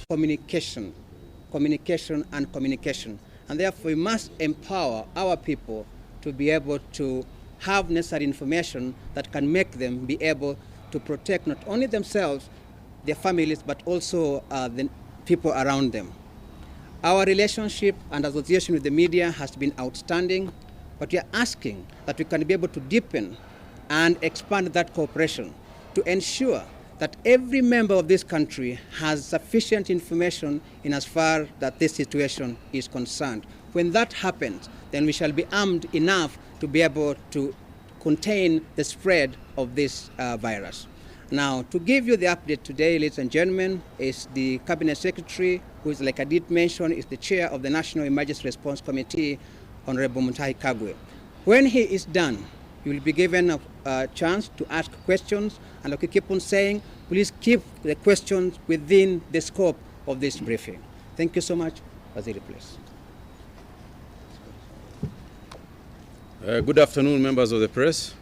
communication, and communication. And therefore, we must empower our people to be able to have necessary information that can make them be able to protect not only themselves, their families, but also the people around them. Our relationship and association with the media has been outstanding, but we are asking that we can be able to deepen and expand that cooperation to ensure that every member of this country has sufficient information in as far that this situation is concerned. When that happens, then we shall be armed enough to be able to contain the spread of this virus. Now, to give you the update today, ladies and gentlemen, is the Cabinet Secretary, who is, like I did mention, is the chair of the National Emergency Response Committee, Honorable Mutahi Kagwe. When he is done, you will be given a chance to ask questions, and like we keep on saying, please keep the questions within the scope of this briefing. Thank you so much. Waziri, please. Good afternoon, members of the press.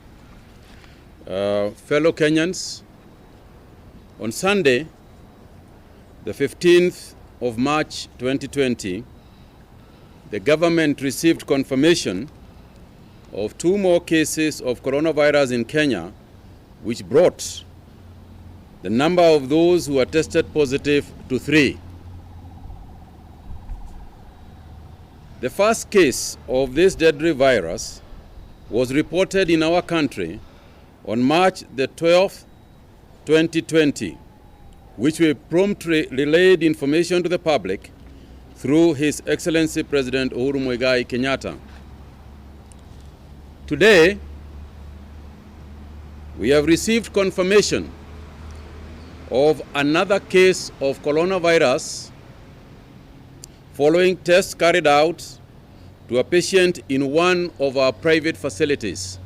Fellow Kenyans, on Sunday, the 15th of March 2020, the government received confirmation of 2 more cases of coronavirus in Kenya, which brought the number of those who are tested positive to 3. The first case of this deadly virus was reported in our country on March the 12th, 2020, which we promptly relayed information to the public through His Excellency President Uhuru Muigai Kenyatta. Today, we have received confirmation of another case of coronavirus following tests carried out to a patient in one of our private facilities.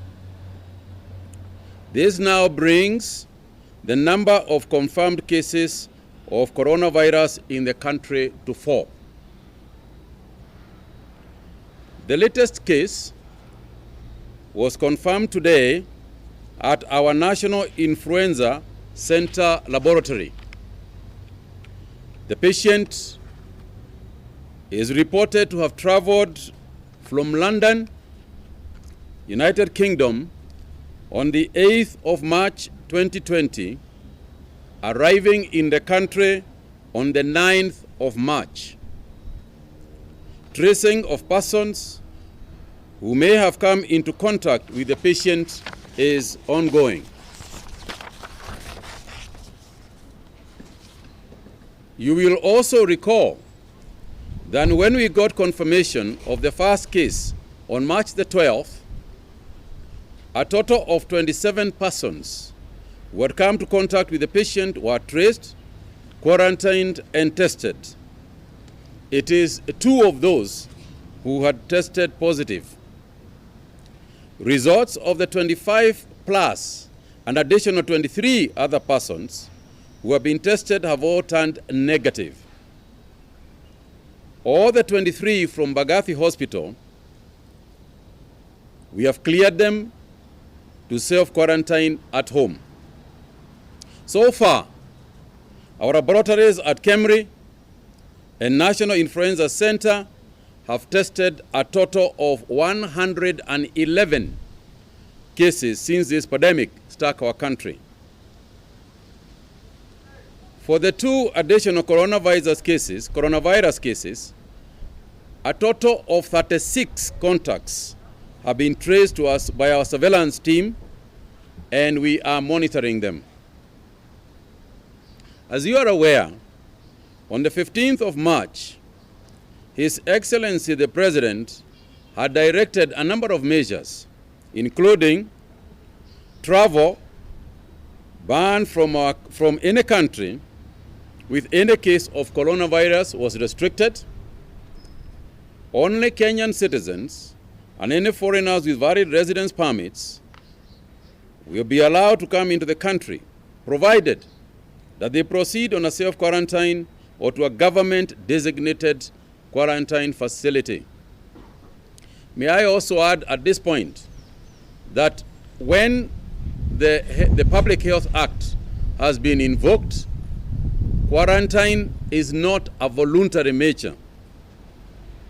This now brings the number of confirmed cases of coronavirus in the country to 4. The latest case was confirmed today at our National Influenza Center laboratory. The patient is reported to have traveled from London, United Kingdom, on the 8th of March 2020, arriving in the country on the 9th of March. Tracing of persons who may have come into contact with the patient is ongoing. You will also recall that when we got confirmation of the first case on March the 12th, a total of 27 persons who had come to contact with the patient were traced, quarantined, and tested. It is 2 of those who had tested positive. Results of the 25 plus and additional 23 other persons who have been tested have all turned negative. All the 23 from Bagathi Hospital, we have cleared them to self-quarantine at home. So far, our laboratories at Kameme and National Influenza Center have tested a total of 111 cases since this pandemic struck our country. For the 2 additional coronavirus cases, a total of 36 contacts have been traced to us by our surveillance team, and we are monitoring them. As you are aware, on the 15th of March, His Excellency the President had directed a number of measures, including travel, ban from any country with any case of coronavirus was restricted. Only Kenyan citizens and any foreigners with valid residence permits will be allowed to come into the country, provided that they proceed on a self-quarantine or to a government-designated quarantine facility. May I also add at this point that when the Public Health Act has been invoked, quarantine is not a voluntary measure.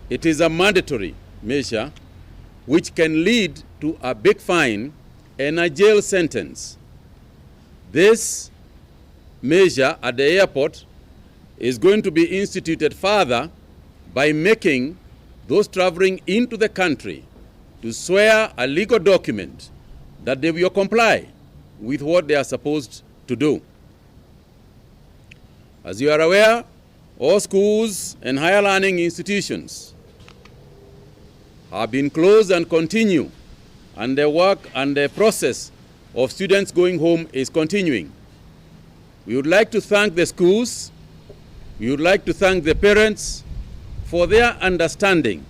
It is a mandatory measure which can lead to a big fine and a jail sentence. This measure at the airport is going to be instituted further by making those traveling into the country to swear a legal document that they will comply with what they are supposed to do. As you are aware, all schools and higher learning institutions have been closed and continue, and the work and the process of students going home is continuing. We would like to thank the schools, we would like to thank the parents for their understanding,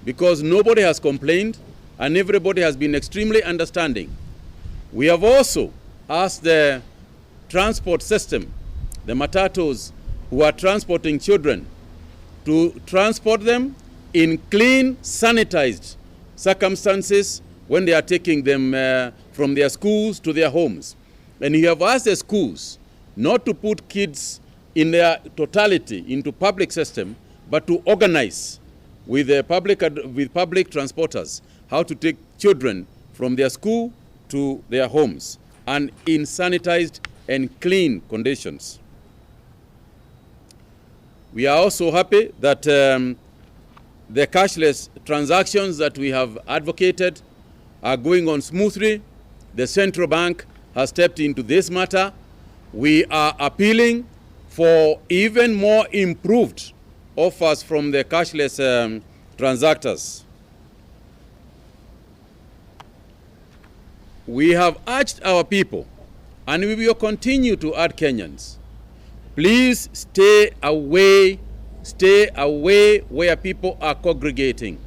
because nobody has complained and everybody has been extremely understanding. We have also asked the transport system, the matatus who are transporting children, to transport them in clean, sanitized circumstances when they are taking them from their schools to their homes. And we have asked the schools not to put kids in their totality into public system, but to organize with the public transporters how to take children from their school to their homes and in sanitized and clean conditions. We are also happy that the cashless transactions that we have advocated are going on smoothly. The central bank has stepped into this matter. We are appealing for even more improved offers from the cashless transactors. We have urged our people, and we will continue to urge Kenyans, please stay away where people are congregating.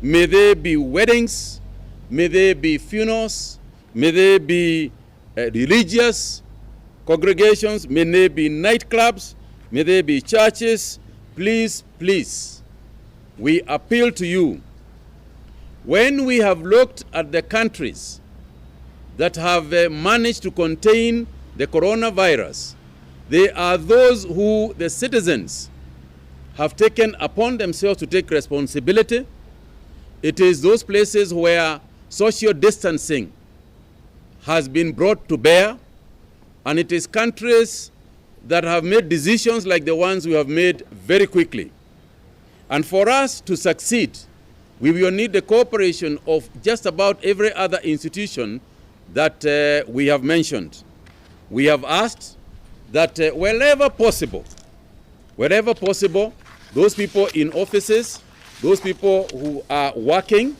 May there be weddings, may there be funerals, may there be religious congregations, may there be nightclubs, may there be churches. Please, please, we appeal to you. When we have looked at the countries that have managed to contain the coronavirus, they are those who the citizens have taken upon themselves to take responsibility. It is those places where social distancing has been brought to bear, and it is countries that have made decisions like the ones we have made very quickly. And for us to succeed, we will need the cooperation of just about every other institution that we have mentioned. We have asked that wherever possible, those people in offices, those people who are working,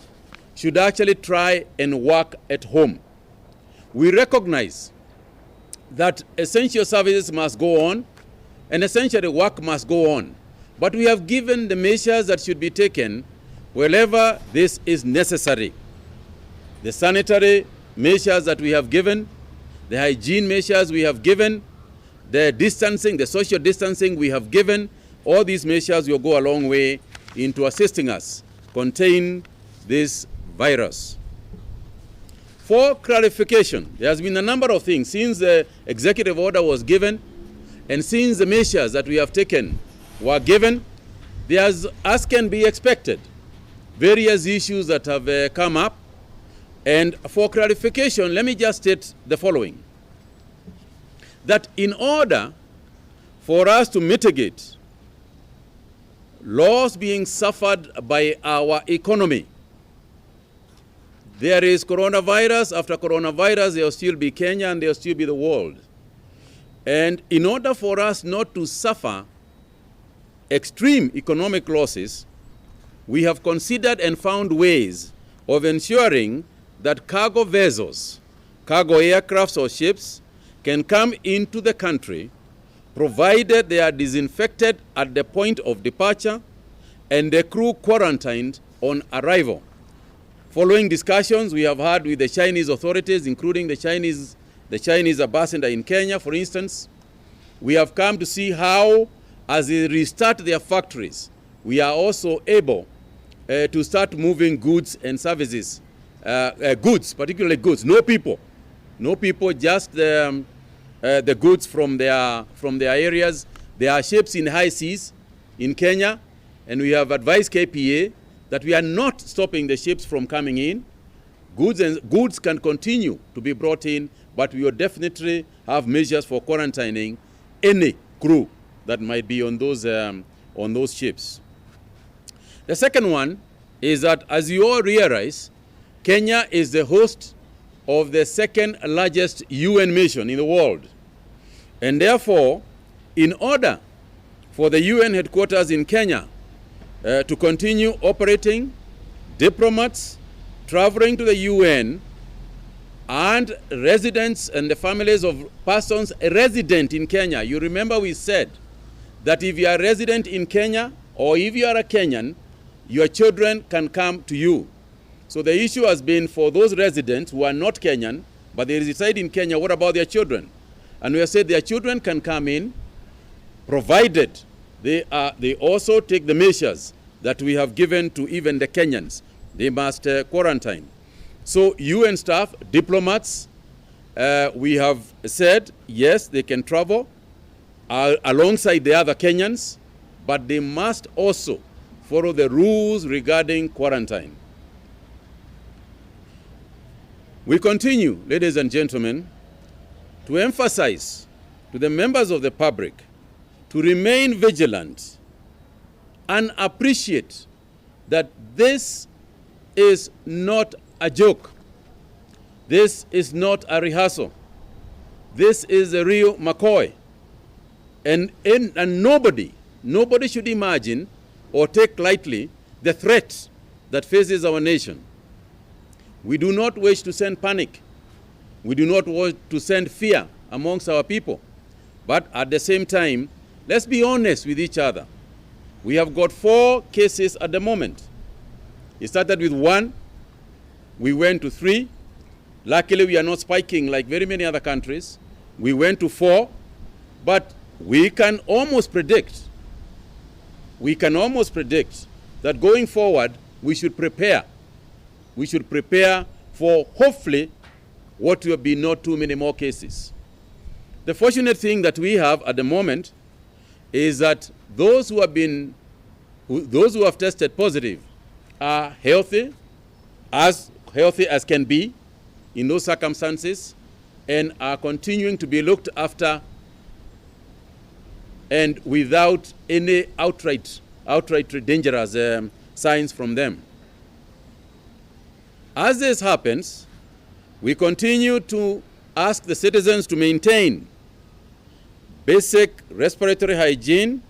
should actually try and work at home. We recognize that essential services must go on, and essentially work must go on. But we have given the measures that should be taken wherever this is necessary. The sanitary measures that we have given, the hygiene measures we have given, the distancing, the social distancing we have given, all these measures will go a long way into assisting us contain this virus. For clarification, there has been a number of things since the executive order was given and since the measures that we have taken were given. There's, as can be expected, various issues that have come up. And for clarification, let me just state the following. That in order for us to mitigate loss being suffered by our economy, there is coronavirus. After coronavirus, there will still be Kenya and there will still be the world. And in order for us not to suffer extreme economic losses, we have considered and found ways of ensuring that cargo vessels, cargo aircrafts or ships can come into the country provided they are disinfected at the point of departure and the crew quarantined on arrival. Following discussions we have had with the Chinese authorities, including the Chinese ambassador in Kenya, for instance, we have come to see how, as they restart their factories, we are also able to start moving goods and services. Goods, particularly goods, no people, just the goods from their areas There are ships in high seas in Kenya, and we have advised KPA that we are not stopping the ships from coming in. Goods can continue to be brought in, but we will definitely have measures for quarantining any crew that might be on those ships. The second one is that, as you all realize, Kenya is the host of the second largest UN mission in the world. And therefore, in order for the UN headquarters in Kenya to continue operating, diplomats traveling to the UN and residents and the families of persons resident in Kenya. You remember we said that if you are resident in Kenya or if you are a Kenyan, your children can come to you. So the issue has been for those residents who are not Kenyan, but they reside in Kenya, what about their children? And we have said their children can come in, provided they also take the measures that we have given to even the Kenyans. They must quarantine. So UN staff, diplomats, we have said, yes, they can travel alongside the other Kenyans, but they must also follow the rules regarding quarantine. We continue, ladies and gentlemen, to emphasize to the members of the public to remain vigilant and appreciate that this is not a joke. This is not a rehearsal. This is a real McCoy. And nobody should imagine or take lightly the threat that faces our nation. We do not wish to send panic. We do not want to send fear amongst our people. But at the same time, let's be honest with each other. We have got 4 cases at the moment. It started with 1. We went to 3. Luckily, we are not spiking like very many other countries. We went to 4. But we can almost predict that going forward, we should prepare. We should prepare for, hopefully, what will be not too many more cases. The fortunate thing that we have at the moment is that those who have tested positive are healthy as can be in those circumstances, and are continuing to be looked after and without any outright dangerous signs from them. As this happens, we continue to ask the citizens to maintain basic respiratory hygiene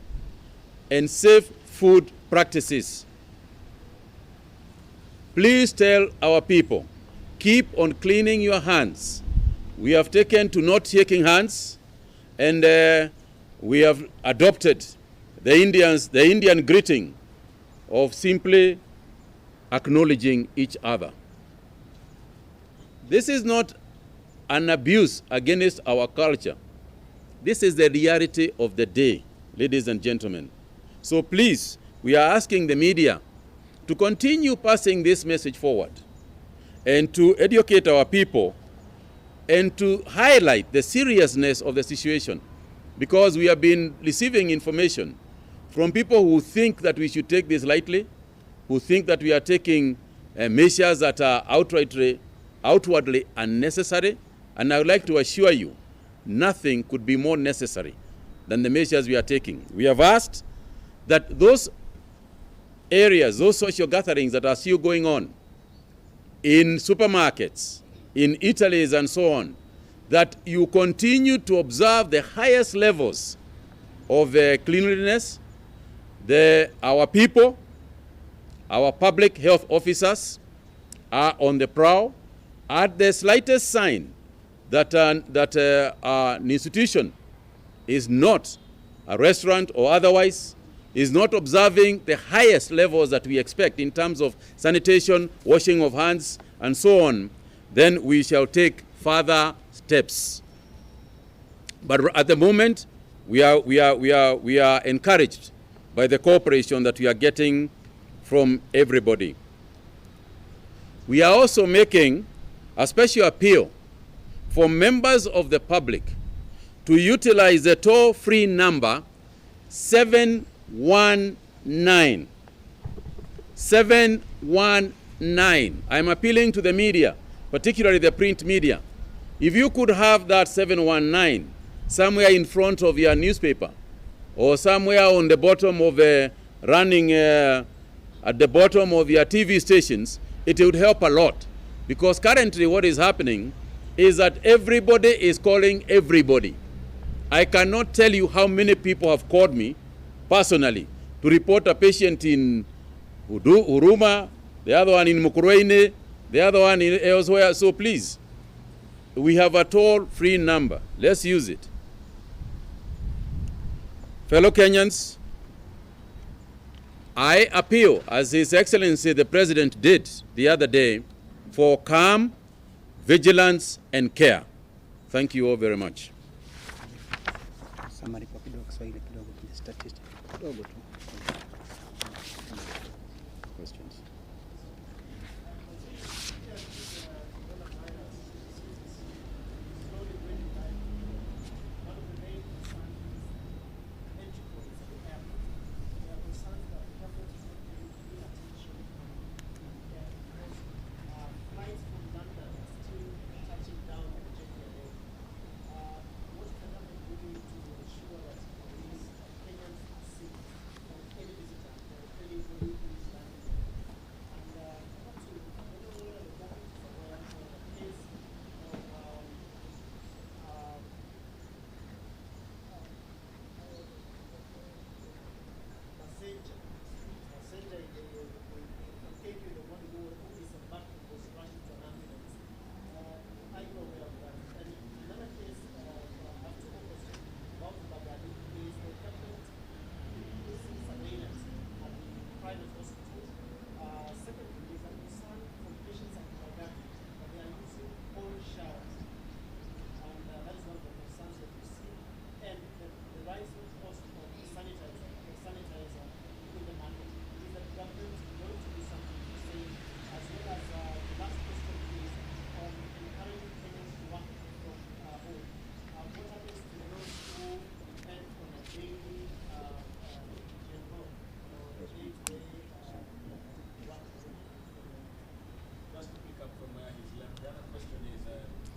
and safe food practices. Please tell our people, keep on cleaning your hands. We have taken to not shaking hands, and we have adopted the Indian greeting of simply acknowledging each other. This is not an abuse against our culture. This is the reality of the day, ladies and gentlemen. So please, we are asking the media to continue passing this message forward and to educate our people and to highlight the seriousness of the situation, because we have been receiving information from people who think that we should take this lightly, who think that we are taking measures that are outwardly unnecessary. And I would like to assure you, nothing could be more necessary than the measures we are taking. We have asked that those areas, those social gatherings that are still going on in supermarkets, in eateries and so on, that you continue to observe the highest levels of cleanliness. Our people, our public health officers are on the prowl. At the slightest sign that an institution is not a restaurant or otherwise, is not observing the highest levels that we expect in terms of sanitation, washing of hands, and so on, then we shall take further steps. But at the moment, we are encouraged by the cooperation that we are getting from everybody. We are also making a special appeal for members of the public to utilize the toll-free number 719. 719. I'm appealing to the media, particularly the print media. If you could have that 719 somewhere in front of your newspaper or somewhere on the bottom of running at the bottom of your TV stations, it would help a lot. Because currently what is happening is that everybody is calling everybody. I cannot tell you how many people have called me personally to report a patient in Huruma, the other one in Mukurweini, the other one in elsewhere. So please, we have a toll-free number. Let's use it. Fellow Kenyans, I appeal, as His Excellency the President did the other day, for calm, vigilance, and care. Thank you all very much. Questions?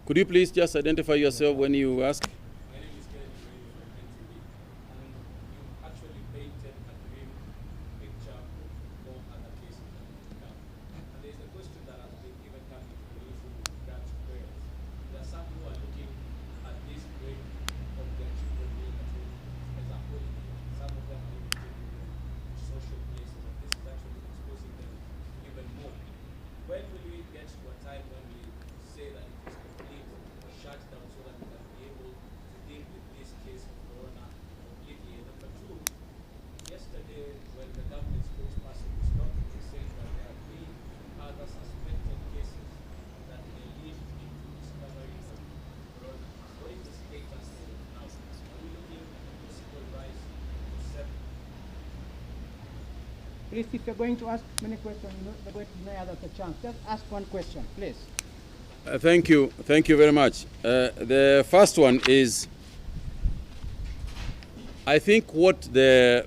Could you please just identify yourself when you ask? My name is Kennedy from NTV, and you actually painted a grim picture for other cases that have come. And there's a question that has been even coming to the issue with regards to prayers. There are some who are looking at this break of their children being at home as a holiday. Some of them are even taking them to social places, and this is actually exposing them even more. When will we get to a time when we say that it is complete or shut down so that we can be able to deal with this case of corona completely? And number two, yesterday when the government spokesperson was talking, he said that there have been other suspected cases that may lead into discovery of corona. What is the status now? Are we looking at a possible rise to 7? Please, if you're going to ask many questions, you're going to deny others a chance. Just ask one question, please. Thank you very much. The first one is, I think what the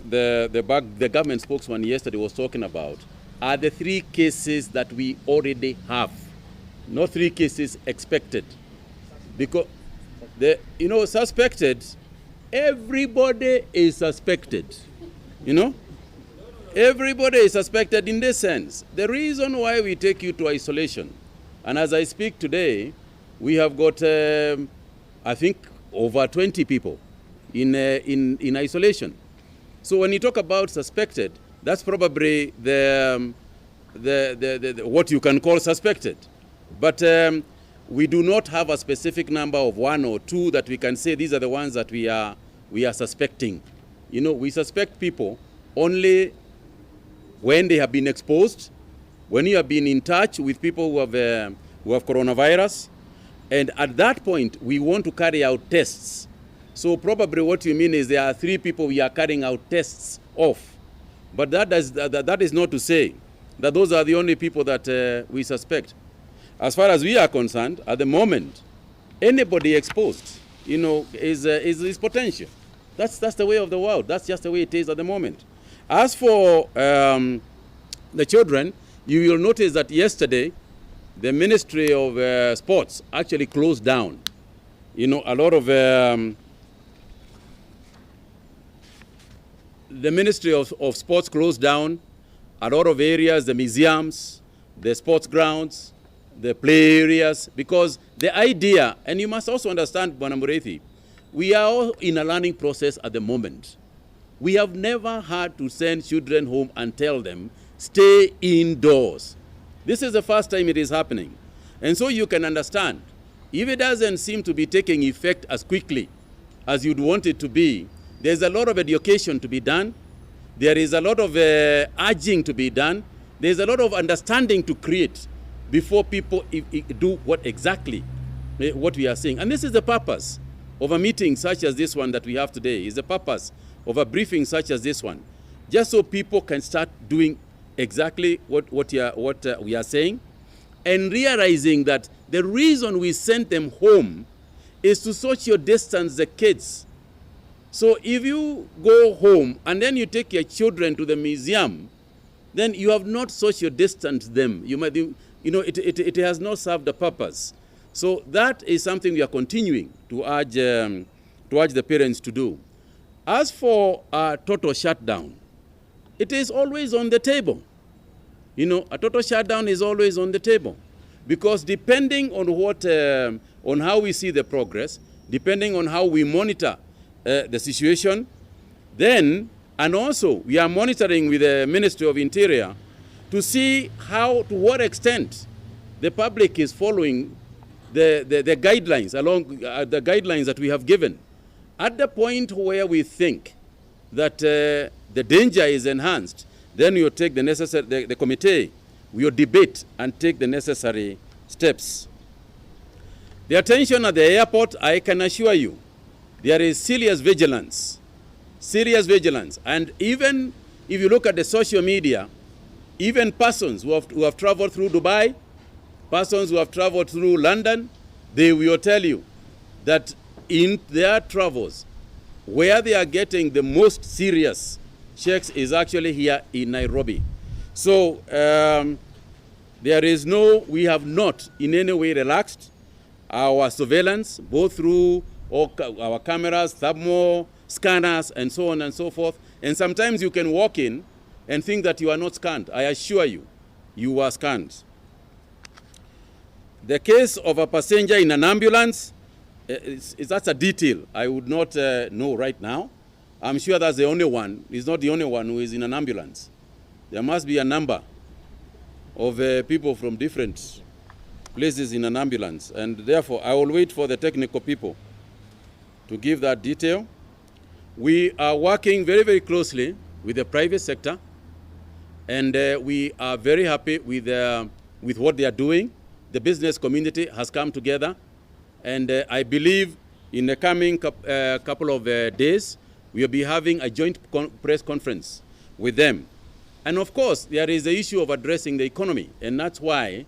government spokesman yesterday was talking about are the 3 cases that we already have, not 3 cases expected. Because suspected, everybody is suspected. Everybody is suspected in this sense. The reason why we take you to isolation, and as I speak today, we have got, I think, over 20 people in isolation. So when you talk about suspected, that's probably the what you can call suspected. But we do not have a specific number of 1 or 2 that we can say these are the ones that we are suspecting. We suspect people only when they have been exposed, when you have been in touch with people who have coronavirus, and at that point, we want to carry out tests. So probably what you mean is there are 3 people we are carrying out tests of. But that is not to say that those are the only people that we suspect. As far as we are concerned, at the moment, anybody exposed, is potential. That's the way of the world. That's just the way it is at the moment. As for the children, you will notice that yesterday, the Ministry of Sports actually closed down. You know, a lot of the Ministry of Sports closed down a lot of areas, the museums, the sports grounds, the play areas, because the idea, and you must also understand, Bwana Mureithi, we are all in a learning process at the moment. We have never had to send children home and tell them, stay indoors. This is the first time it is happening. And so you can understand, if it doesn't seem to be taking effect as quickly as you'd want it to be, there's a lot of education to be done. There is a lot of urging to be done. There's a lot of understanding to create before people do what exactly what we are saying. And this is the purpose of a meeting such as this one that we have today, is the purpose of a briefing such as this one, just so people can start doing exactly what we are saying, and realizing that the reason we sent them home is to social distance the kids. So if you go home and then you take your children to the museum, then you have not social distanced them. You might, it has not served the purpose. So that is something we are continuing to urge the parents to do. As for a total shutdown, it is always on the table. You know, a total shutdown is always on the table, because depending on on how we see the progress, depending on how we monitor the situation, then, and also we are monitoring with the Ministry of Interior to see to what extent the public is following the guidelines the guidelines that we have given. At the point where we think that the danger is enhanced, then you take the necessary, the committee will debate and take the necessary steps. The attention at the airport, I can assure you, there is serious vigilance. And even if you look at the social media, even persons who have traveled through Dubai, persons who have traveled through London, they will tell you that in their travels, where they are getting the most serious checks is actually here in Nairobi. So we have not in any way relaxed our surveillance, both through our cameras, thermal scanners, and so on and so forth. And sometimes you can walk in and think that you are not scanned. I assure you, you are scanned. The case of a passenger in an ambulance, that's a detail I would not know right now. I'm sure that's the only one. He's not the only one who is in an ambulance. There must be a number of people from different places in an ambulance. And therefore, I will wait for the technical people to give that detail. We are working very, very closely with the private sector, and we are very happy with what they are doing. The business community has come together, and I believe in the coming couple of days, we will be having a joint press conference with them. And of course, there is the issue of addressing the economy, and that's why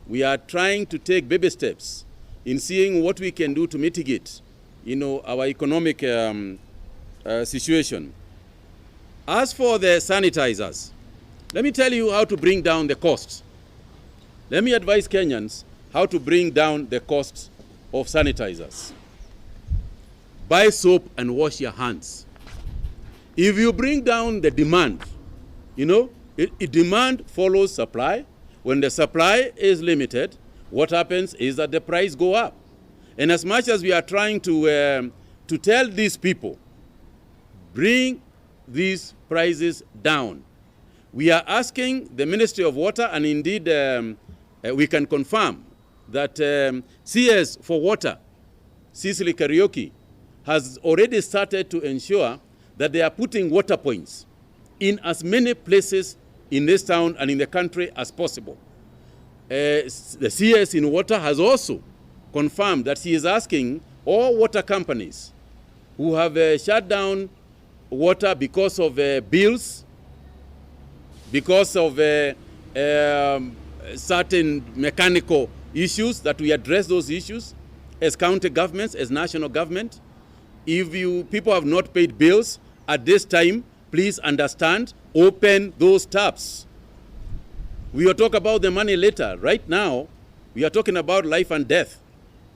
we are trying to take baby steps in seeing what we can do to mitigate, our economic situation. As for the sanitizers, let me tell you how to bring down the cost. Let me advise Kenyans how to bring down the cost of sanitizers. Buy soap and wash your hands. If you bring down the demand, demand follows supply. When the supply is limited, what happens is that the price go up. And as much as we are trying to tell these people, bring these prices down, we are asking the Ministry of Water, and indeed we can confirm that CS for Water, Cicely Karaoke, has already started to ensure that they are putting water points in as many places in this town and in the country as possible. The CS in Water has also confirmed that he is asking all water companies who have shut down water because of bills, because of certain mechanical issues, that we address those issues as county governments, as national government. if you people have not paid bills at this time, please understand, open those taps. We will talk about the money later. Right now, we are talking about life and death.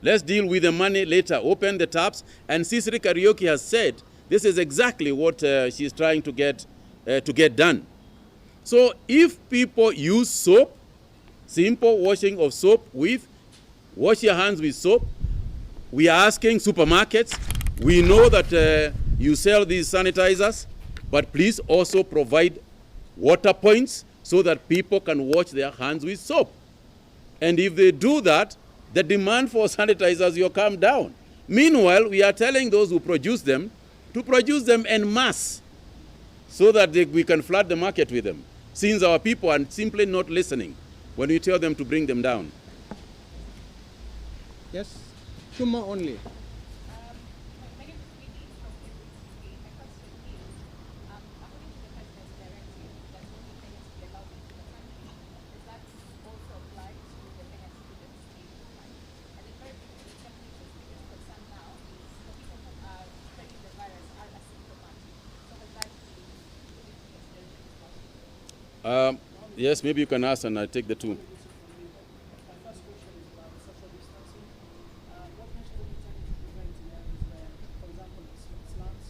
Let's deal with the money later. Open the taps. And Sisri Karaoke has said this is exactly what she's trying to get done. So if people use soap, simple washing of soap with, wash your hands with soap. We are asking supermarkets, we know that you sell these sanitizers, but please also provide water points so that people can wash their hands with soap. And if they do that, the demand for sanitizers will come down. Meanwhile, we are telling those who produce them to produce them en masse so that we can flood the market with them, since our people are simply not listening when we tell them to bring them down. Yes, 2 more only. Yes, maybe you can ask and I take the two. My first question is about social distancing. What measures are you taking to prevent in areas where, for example, slums,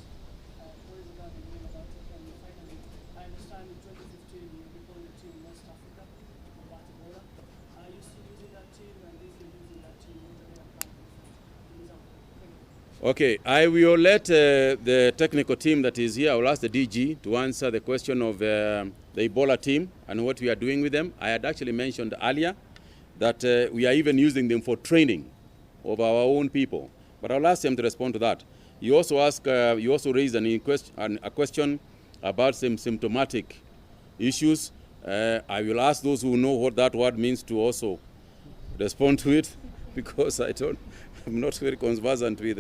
what is the government doing about it? And finally, I understand in 2015 you reported a team in West Africa about Ebola. Are you still using that team, and if you're using that team, what are they planning for example? Okay, I will let the technical team that is here, I will ask the DG to answer the question of the Ebola team and what we are doing with them. I had actually mentioned earlier that we are even using them for training of our own people. But I'll ask them to respond to that. You also raised a question about some symptomatic issues. I will ask those who know what that word means to also respond to it, because I'm not very conversant with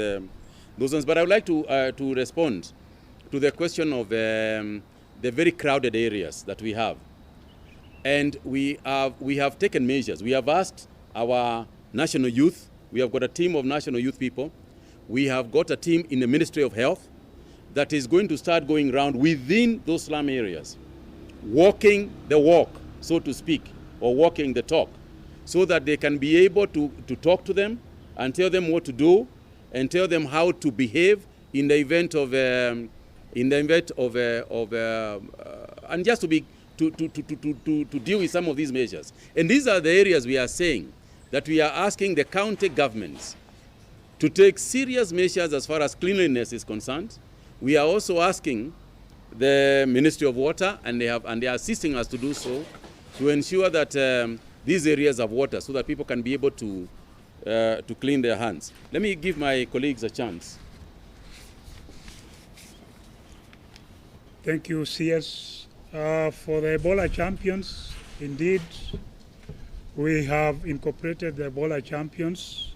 those ones. But I would like to respond to the question of the very crowded areas that we have. And we have taken measures. We have asked our national youth. We have got a team of national youth people. We have got a team in the Ministry of Health that is going to start going around within those slum areas, walking the walk, so to speak, or walking the talk, so that they can be able to talk to them and tell them what to do and tell them how to behave in the event of and just to deal with some of these measures. And these are the areas we are saying that we are asking the county governments to take serious measures as far as cleanliness is concerned. We are also asking the Ministry of Water, and they are assisting us to do so, to ensure that these areas have water so that people can be able to clean their hands. Let me give my colleagues a chance. Thank you, CS. For the Ebola champions, indeed, we have incorporated the Ebola champions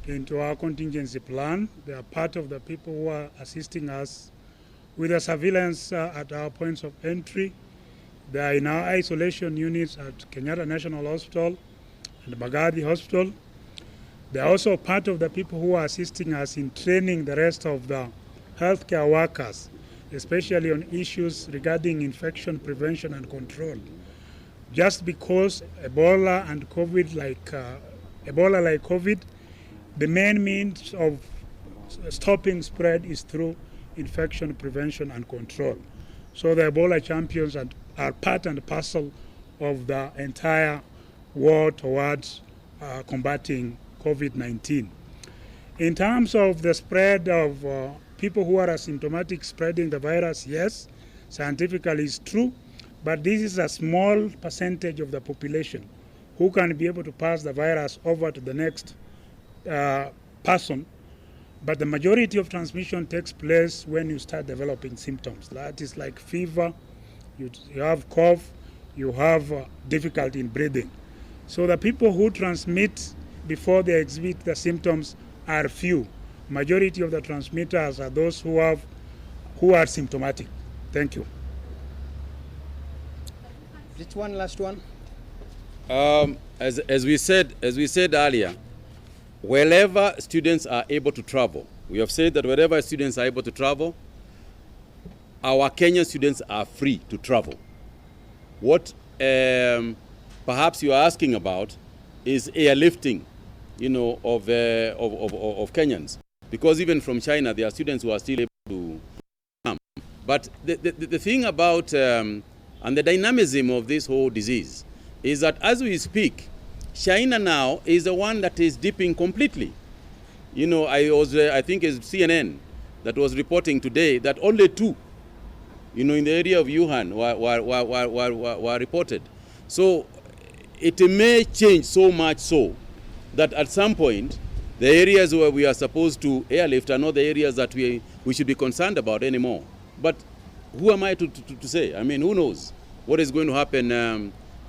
into our contingency plan. They are part of the people who are assisting us with the surveillance at our points of entry. They are in our isolation units at Kenyatta National Hospital and Bagathi Hospital. They are also part of the people who are assisting us in training the rest of the healthcare workers, especially on issues regarding infection prevention and control. Just because Ebola and COVID, like COVID, the main means of stopping spread is through infection prevention and control. So the Ebola champions are part and parcel of the entire war towards combating COVID-19. In terms of the spread of people who are asymptomatic spreading the virus, yes, scientifically it's true, but this is a small percentage of the population who can be able to pass the virus over to the next person. But the majority of transmission takes place when you start developing symptoms. That is like fever, you have cough, you have difficulty in breathing. So the people who transmit before they exhibit the symptoms are few. Majority of the transmitters are those who are symptomatic. Thank you. Just one last one. As we said earlier, wherever students are able to travel, We have said that wherever students are able to travel, our Kenyan students are free to travel. What perhaps you are asking about is airlifting, of Kenyans. Because even from China, there are students who are still able to come. But the thing about, and the dynamism of this whole disease, is that as we speak, China now is the one that is dipping completely. I think it's CNN that was reporting today that only 2, in the area of Wuhan were reported. So it may change so much so that at some point, the areas where we are supposed to airlift are not the areas that we should be concerned about anymore. But who am I to say? I mean, who knows what is going to happen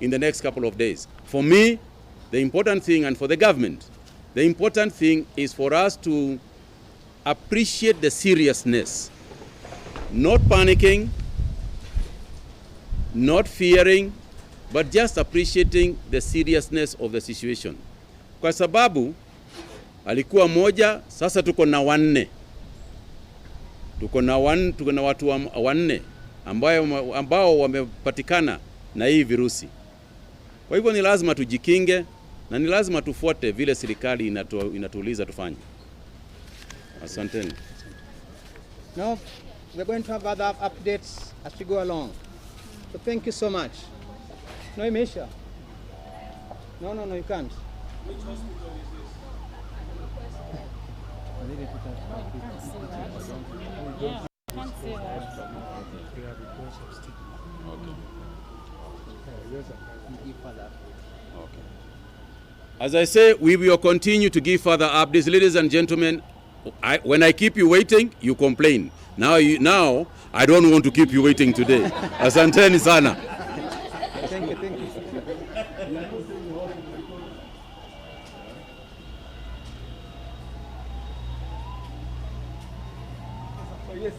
in the next couple of days? For me, the important thing, and for the government, the important thing is for us to appreciate the seriousness, not panicking, not fearing, but just appreciating the seriousness of the situation. Kwa sababu alikuwa moja, sasa tuko na wanne. Tuko na watu wanne ambao wamepatikana na hii virusi. Kwa hivyo ni lazima tujikinge na ni lazima tufuate vile serikali inatuuliza tufanye. Asanteni. Now, we're going to have other updates as we go along. So thank you so much. No, Misha. No, you can't. Which hospital is this? Can't say that. As I say, we will continue to give further updates. Ladies and gentlemen, when I keep you waiting, you complain. Now I don't want to keep you waiting today. Asanteni sana. Thank you. Yes,